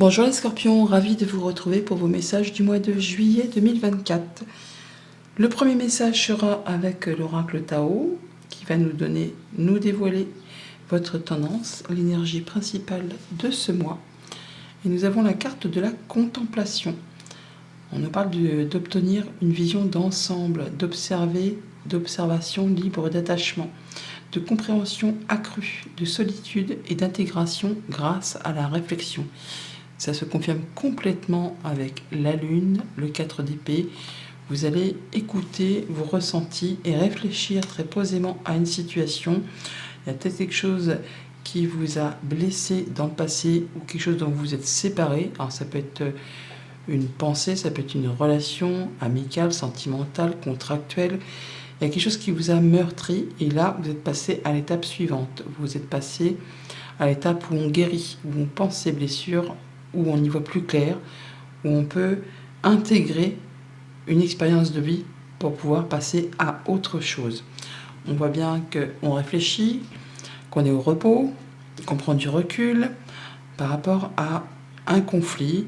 Bonjour les scorpions, ravi de vous retrouver pour vos messages du mois de juillet 2024. Le premier message sera avec l'oracle Tao qui va nous dévoiler votre tendance, l'énergie principale de ce mois. Et nous avons la carte de la contemplation. On nous parle d'obtenir une vision d'ensemble, d'observation libre d'attachement, de compréhension accrue, de solitude et d'intégration grâce à la réflexion. Ça se confirme complètement avec la lune, le 4 d'épée. Vous allez écouter vos ressentis et réfléchir très posément à une situation. Il y a peut-être quelque chose qui vous a blessé dans le passé ou quelque chose dont vous êtes séparés. Alors ça peut être une pensée, ça peut être une relation amicale, sentimentale, contractuelle. Il y a quelque chose qui vous a meurtri et là vous êtes passé à l'étape suivante. Vous êtes passé à l'étape où on guérit, où on pense ses blessures, où on y voit plus clair, où on peut intégrer une expérience de vie pour pouvoir passer à autre chose. On voit bien qu'on réfléchit, qu'on est au repos, qu'on prend du recul par rapport à un conflit.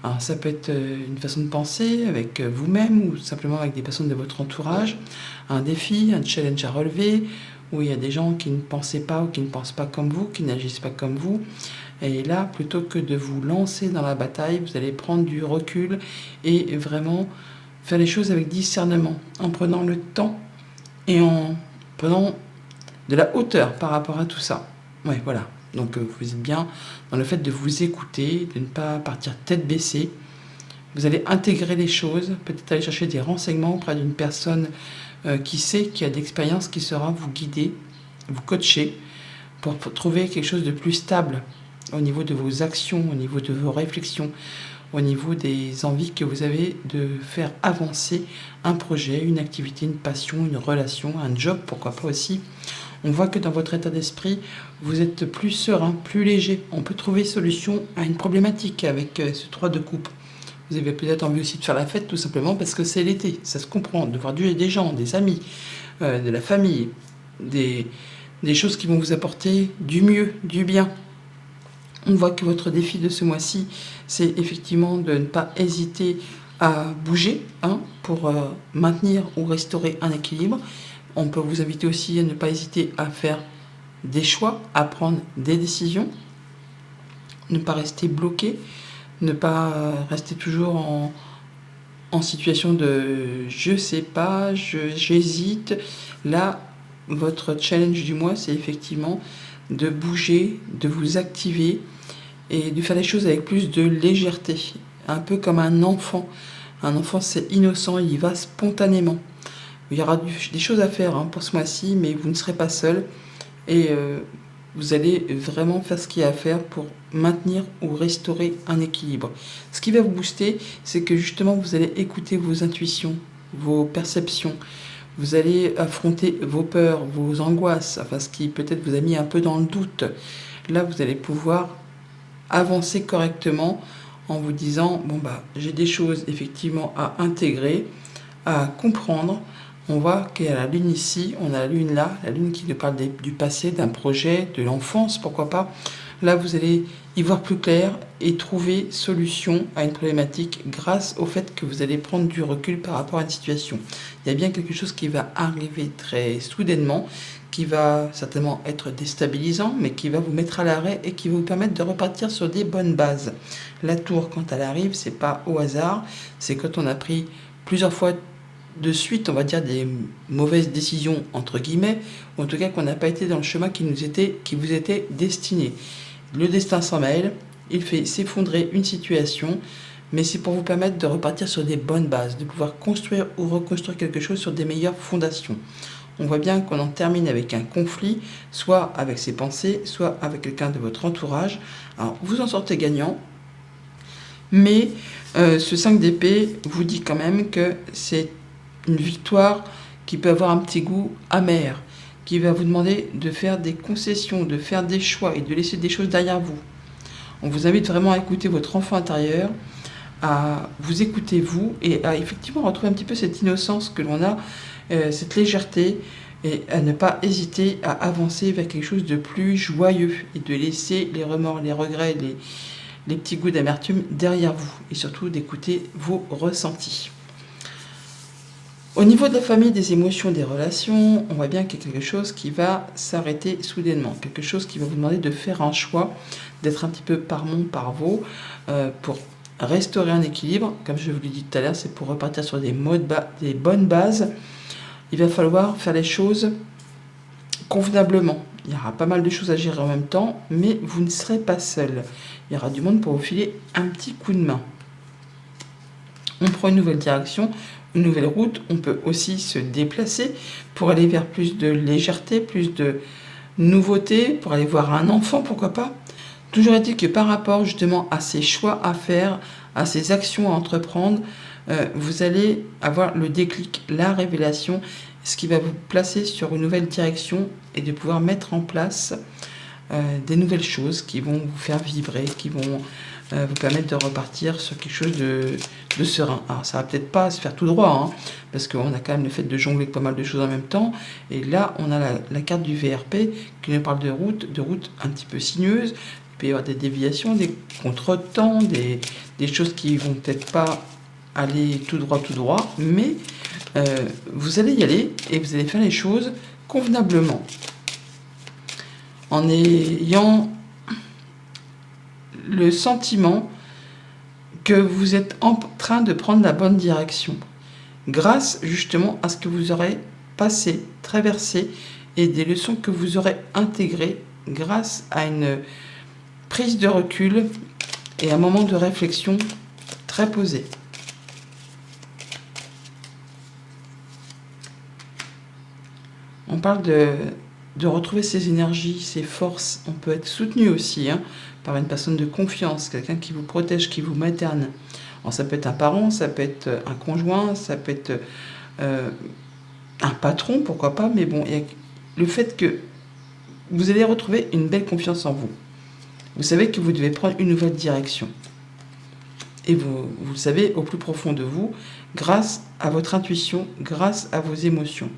Alors ça peut être une façon de penser avec vous-même ou simplement avec des personnes de votre entourage, un défi, un challenge à relever, où il y a des gens qui ne pensaient pas ou qui ne pensent pas comme vous, qui n'agissent pas comme vous. Et là, plutôt que de vous lancer dans la bataille, vous allez prendre du recul et vraiment faire les choses avec discernement, en prenant le temps et en prenant de la hauteur par rapport à tout ça. Ouais, voilà. Donc vous êtes bien dans le fait de vous écouter, de ne pas partir tête baissée. Vous allez intégrer les choses, peut-être aller chercher des renseignements auprès d'une personne qui sait, qui a d'expérience, qui saura vous guider, vous coacher pour trouver quelque chose de plus stable au niveau de vos actions, au niveau de vos réflexions, au niveau des envies que vous avez de faire avancer un projet, une activité, une passion, une relation, un job, pourquoi pas aussi. On voit que dans votre état d'esprit, vous êtes plus serein, plus léger. On peut trouver solution à une problématique avec ce 3 de coupe. Vous avez peut-être envie aussi de faire la fête tout simplement parce que c'est l'été. Ça se comprend, de voir des gens, des amis, de la famille, des choses qui vont vous apporter du mieux, du bien. On voit que votre défi de ce mois-ci, c'est effectivement de ne pas hésiter à bouger pour maintenir ou restaurer un équilibre. On peut vous inviter aussi à ne pas hésiter à faire des choix, à prendre des décisions, ne pas rester bloqué, ne pas rester toujours en situation de je sais pas, j'hésite. Là, votre challenge du mois, c'est effectivement de bouger, de vous activer et de faire les choses avec plus de légèreté, un peu comme un enfant. Un enfant, c'est innocent, il y va spontanément. Il y aura des choses à faire pour ce mois-ci, mais vous ne serez pas seul et vous allez vraiment faire ce qu'il y a à faire pour maintenir ou restaurer un équilibre. Ce qui va vous booster, c'est que justement vous allez écouter vos intuitions, vos perceptions. Vous allez affronter vos peurs, vos angoisses, enfin ce qui peut-être vous a mis un peu dans le doute. Là, vous allez pouvoir avancer correctement en vous disant j'ai des choses effectivement à intégrer, à comprendre. On voit qu'il y a la lune ici, on a la lune là, la lune qui nous parle du passé, d'un projet, de l'enfance, pourquoi pas. Là, vous allez y voir plus clair et trouver solution à une problématique grâce au fait que vous allez prendre du recul par rapport à une situation. Il y a bien quelque chose qui va arriver très soudainement, qui va certainement être déstabilisant, mais qui va vous mettre à l'arrêt et qui va vous permettre de repartir sur des bonnes bases. La tour, quand elle arrive, c'est pas au hasard, c'est quand on a pris plusieurs fois de suite, on va dire, des mauvaises décisions, entre guillemets, ou en tout cas qu'on n'a pas été dans le chemin qui vous était destiné. Le destin s'en mêle, il fait s'effondrer une situation, mais c'est pour vous permettre de repartir sur des bonnes bases, de pouvoir construire ou reconstruire quelque chose sur des meilleures fondations. On voit bien qu'on en termine avec un conflit, soit avec ses pensées, soit avec quelqu'un de votre entourage. Alors, vous en sortez gagnant, mais ce 5 d'épée vous dit quand même que c'est une victoire qui peut avoir un petit goût amer, qui va vous demander de faire des concessions, de faire des choix et de laisser des choses derrière vous. On vous invite vraiment à écouter votre enfant intérieur, à vous écouter vous et à effectivement retrouver un petit peu cette innocence que l'on a, cette légèreté et à ne pas hésiter à avancer vers quelque chose de plus joyeux et de laisser les remords, les regrets, les petits goûts d'amertume derrière vous et surtout d'écouter vos ressentis. Au niveau de la famille, des émotions, des relations, on voit bien qu'il y a quelque chose qui va s'arrêter soudainement, quelque chose qui va vous demander de faire un choix, d'être un petit peu par mon, par vos, pour restaurer un équilibre. Comme je vous l'ai dit tout à l'heure, c'est pour repartir sur des bonnes bases. Il va falloir faire les choses convenablement. Il y aura pas mal de choses à gérer en même temps, mais vous ne serez pas seul. Il y aura du monde pour vous filer un petit coup de main. On prend une nouvelle direction, une nouvelle route. On peut aussi se déplacer pour aller vers plus de légèreté, plus de nouveauté, pour aller voir un enfant, pourquoi pas. Toujours est-il que par rapport justement à ces choix à faire, à ces actions à entreprendre, vous allez avoir le déclic, la révélation, ce qui va vous placer sur une nouvelle direction et de pouvoir mettre en place des nouvelles choses qui vont vous faire vibrer, qui vont vous permettre de repartir sur quelque chose de serein. Alors ça va peut-être pas se faire tout droit, hein, parce qu'on a quand même le fait de jongler avec pas mal de choses en même temps, et là on a la carte du VRP qui nous parle de route un petit peu sinueuse. Il peut y avoir des déviations, des contretemps, des choses qui vont peut-être pas aller tout droit, mais vous allez y aller et vous allez faire les choses convenablement en ayant le sentiment que vous êtes en train de prendre la bonne direction grâce justement à ce que vous aurez passé, traversé et des leçons que vous aurez intégrées grâce à une prise de recul et un moment de réflexion très posé. On parle de retrouver ses énergies, ses forces. On peut être soutenu aussi par une personne de confiance, quelqu'un qui vous protège, qui vous materne. Alors, ça peut être un parent, ça peut être un conjoint, ça peut être un patron, pourquoi pas. Mais bon, il y a le fait que vous allez retrouver une belle confiance en vous. Vous savez que vous devez prendre une nouvelle direction. Et vous le savez au plus profond de vous, grâce à votre intuition, grâce à vos émotions.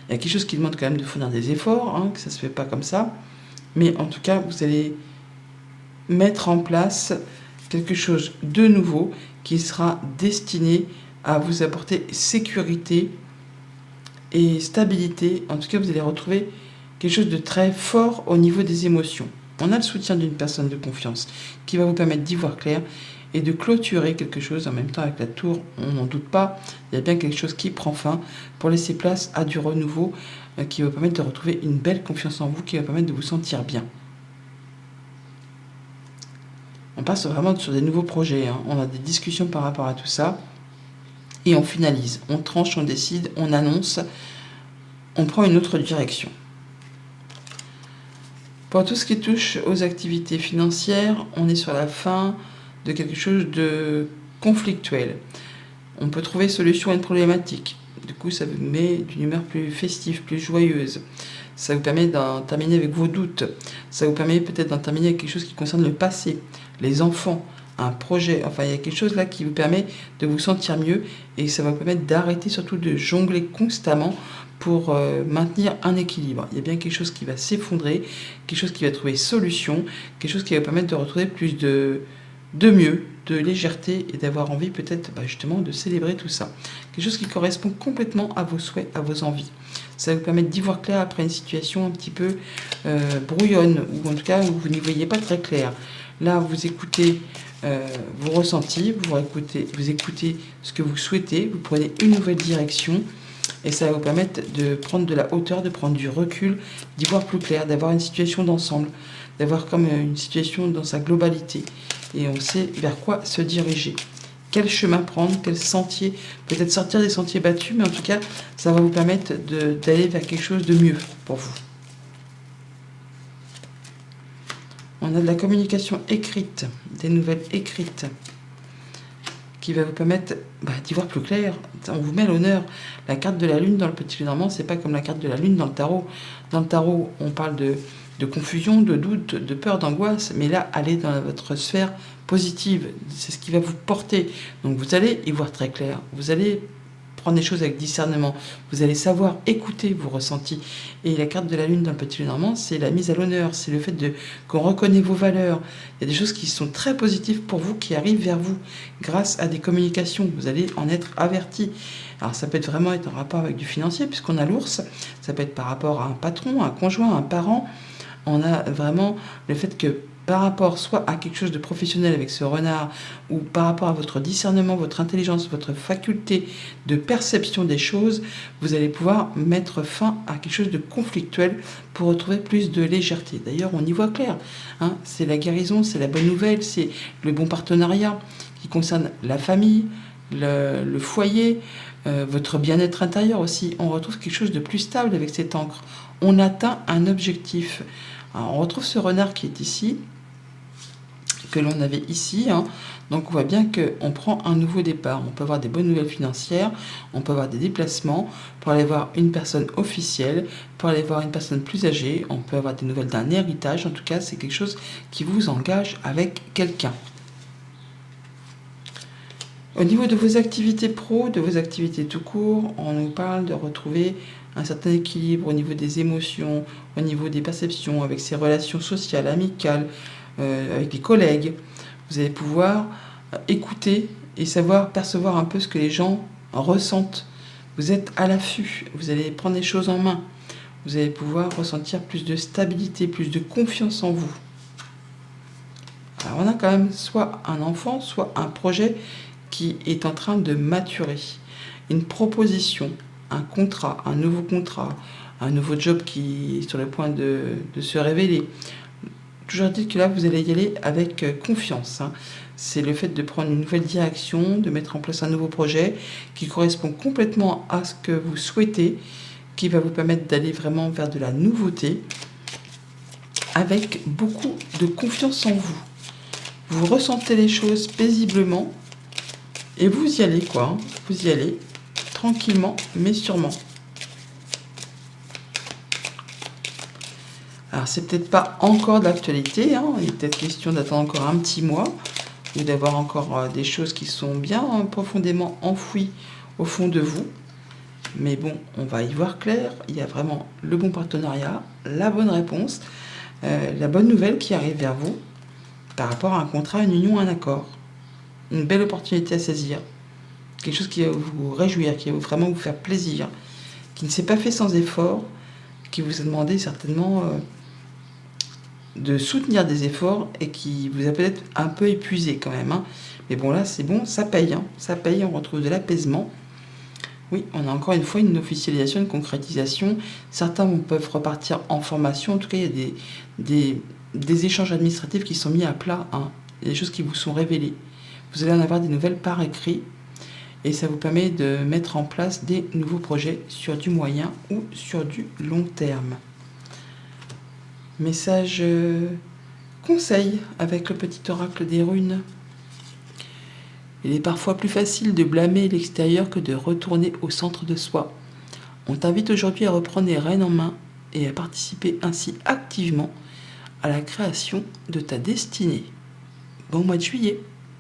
Il y a quelque chose qui demande quand même de fournir des efforts, que ça ne se fait pas comme ça. Mais en tout cas, vous allez mettre en place quelque chose de nouveau qui sera destiné à vous apporter sécurité et stabilité. En tout cas, vous allez retrouver quelque chose de très fort au niveau des émotions. On a le soutien d'une personne de confiance qui va vous permettre d'y voir clair et de clôturer quelque chose en même temps avec la tour. On n'en doute pas, il y a bien quelque chose qui prend fin pour laisser place à du renouveau qui va vous permettre de retrouver une belle confiance en vous, qui va vous permettre de vous sentir bien. On passe vraiment sur des nouveaux projets, on a des discussions par rapport à tout ça et on finalise, on tranche, on décide, on annonce, on prend une autre direction. Pour tout ce qui touche aux activités financières, on est sur la fin de quelque chose de conflictuel. On peut trouver solution à une problématique. Du coup, ça vous met d'une humeur plus festive, plus joyeuse. Ça vous permet d'en terminer avec vos doutes. Ça vous permet peut-être d'en terminer avec quelque chose qui concerne le passé, les enfants, un projet. Enfin, il y a quelque chose là qui vous permet de vous sentir mieux et ça va vous permettre d'arrêter surtout de jongler constamment pour maintenir un équilibre. Il y a bien quelque chose qui va s'effondrer, quelque chose qui va trouver solution, quelque chose qui va vous permettre de retrouver plus de mieux, de légèreté et d'avoir envie peut-être justement de célébrer tout ça. Quelque chose qui correspond complètement à vos souhaits, à vos envies. Ça va vous permettre d'y voir clair après une situation un petit peu brouillonne ou en tout cas où vous n'y voyez pas très clair. Là, vous écoutez vos ressentis, vous écoutez ce que vous souhaitez, vous prenez une nouvelle direction et ça va vous permettre de prendre de la hauteur, de prendre du recul, d'y voir plus clair, d'avoir une situation d'ensemble, d'avoir comme une situation dans sa globalité. Et on sait vers quoi se diriger. Quel chemin prendre, quel sentier, peut-être sortir des sentiers battus, mais en tout cas, ça va vous permettre d'aller vers quelque chose de mieux pour vous. On a de la communication écrite, des nouvelles écrites, qui va vous permettre d'y voir plus clair. On vous met à l'honneur. La carte de la lune dans le petit Lenormand, c'est pas comme la carte de la lune dans le tarot. Dans le tarot, on parle de confusion, de doute, de peur, d'angoisse, mais là, allez dans votre sphère positive. C'est ce qui va vous porter. Donc vous allez y voir très clair. Vous allez prendre les choses avec discernement. Vous allez savoir écouter vos ressentis. Et la carte de la lune dans le petit Lenormand, c'est la mise à l'honneur, c'est le fait qu'on reconnaît vos valeurs. Il y a des choses qui sont très positives pour vous, qui arrivent vers vous grâce à des communications. Vous allez en être averti. Alors ça peut vraiment être en rapport avec du financier, puisqu'on a l'ours. Ça peut être par rapport à un patron, un conjoint, un parent. On a vraiment le fait que par rapport soit à quelque chose de professionnel avec ce renard, ou par rapport à votre discernement, votre intelligence, votre faculté de perception des choses, vous allez pouvoir mettre fin à quelque chose de conflictuel pour retrouver plus de légèreté. D'ailleurs, on y voit clair, hein, c'est la guérison, c'est la bonne nouvelle, c'est le bon partenariat qui concerne la famille, le foyer, votre bien-être intérieur aussi. On retrouve quelque chose de plus stable avec cette encre. On atteint un objectif. Alors, on retrouve ce renard qui est ici, que l'on avait ici, hein. Donc on voit bien qu'on prend un nouveau départ. On peut avoir des bonnes nouvelles financières, on peut avoir des déplacements pour aller voir une personne officielle, pour aller voir une personne plus âgée, on peut avoir des nouvelles d'un héritage. En tout cas, c'est quelque chose qui vous engage avec quelqu'un. Au niveau de vos activités pro, de vos activités tout court, on nous parle de retrouver un certain équilibre au niveau des émotions, au niveau des perceptions, avec ses relations sociales, amicales, avec les collègues. Vous allez pouvoir écouter et savoir percevoir un peu ce que les gens ressentent. Vous êtes à l'affût, vous allez prendre les choses en main. Vous allez pouvoir ressentir plus de stabilité, plus de confiance en vous. Alors on a quand même soit un enfant, soit un projet qui est en train de maturer. Une proposition, un contrat, un nouveau job qui est sur le point de se révéler. Toujours dit que là, vous allez y aller avec confiance, hein. C'est le fait de prendre une nouvelle direction, de mettre en place un nouveau projet qui correspond complètement à ce que vous souhaitez, qui va vous permettre d'aller vraiment vers de la nouveauté avec beaucoup de confiance en vous. Vous ressentez les choses paisiblement et vous y allez, quoi, hein. Vous y allez tranquillement mais sûrement. Alors, c'est peut-être pas encore d'actualité, hein. Il est peut-être question d'attendre encore un petit mois ou d'avoir encore des choses qui sont bien profondément enfouies au fond de vous. Mais bon, on va y voir clair. Il y a vraiment le bon partenariat, la bonne réponse, la bonne nouvelle qui arrive vers vous par rapport à un contrat, une union, un accord. Une belle opportunité à saisir. Quelque chose qui va vous réjouir, qui va vraiment vous faire plaisir, qui ne s'est pas fait sans effort, qui vous a demandé certainement de soutenir des efforts et qui vous a peut-être un peu épuisé quand même, hein. Mais bon, là, c'est bon, ça paye, hein. Ça paye, on retrouve de l'apaisement. Oui, on a encore une fois une officialisation, une concrétisation. Certains peuvent repartir en formation. En tout cas, il y a des échanges administratifs qui sont mis à plat, hein. Il y a des choses qui vous sont révélées. Vous allez en avoir des nouvelles par écrit. Et ça vous permet de mettre en place des nouveaux projets sur du moyen ou sur du long terme. Message conseil avec le petit oracle des runes. Il est parfois plus facile de blâmer l'extérieur que de retourner au centre de soi. On t'invite aujourd'hui à reprendre les rênes en main et à participer ainsi activement à la création de ta destinée. Bon mois de juillet!